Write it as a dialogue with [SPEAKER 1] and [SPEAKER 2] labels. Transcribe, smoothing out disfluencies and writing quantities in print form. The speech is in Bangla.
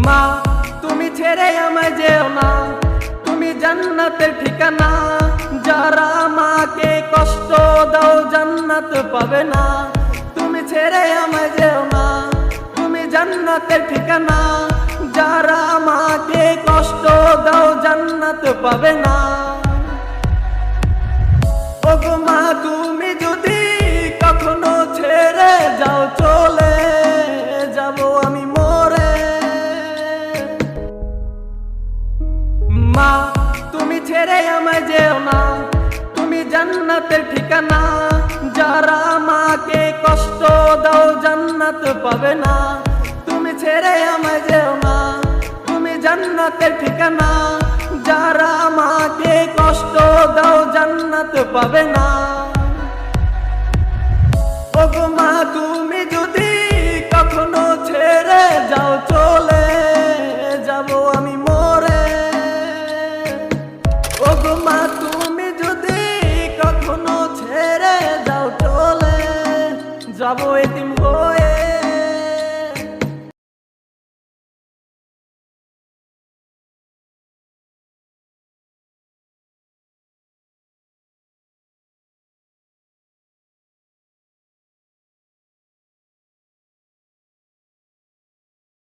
[SPEAKER 1] মা তুমি ছেড়ে আমায় যেও না, তুমি জান্নাতের ঠিকানা। যারা মাকে কষ্ট দাও জান্নাত পাবে না। তুমি ছেড়ে আমায় যেও না, তুমি জান্নাতের ঠিকানা। যারা মাকে কষ্ট দাও জান্নাত পাবে না। ওগো মা তুমি যদি কখনো ছেড়ে যাও, চলে যাব আমি মরে। মা তুমি ছেড়ে আমায় যেও না, তুমি জান্নাতের ঠিকানা। যারা মাকে কষ্ট দাও জান্নাত পাবে না। তুমি ছেড়ে আমায় যেও না, তুমি জান্নাতের ঠিকানা। যারা মাকে কষ্ট দাও জান্নাত পাবে না। ওগো মা তুমি যদি কখনো ছেড়ে যাও, চলে যাব আমি মরে। ওগো মা তুমি যদি কখনো ছেড়ে যাও, চলে যাব এতিম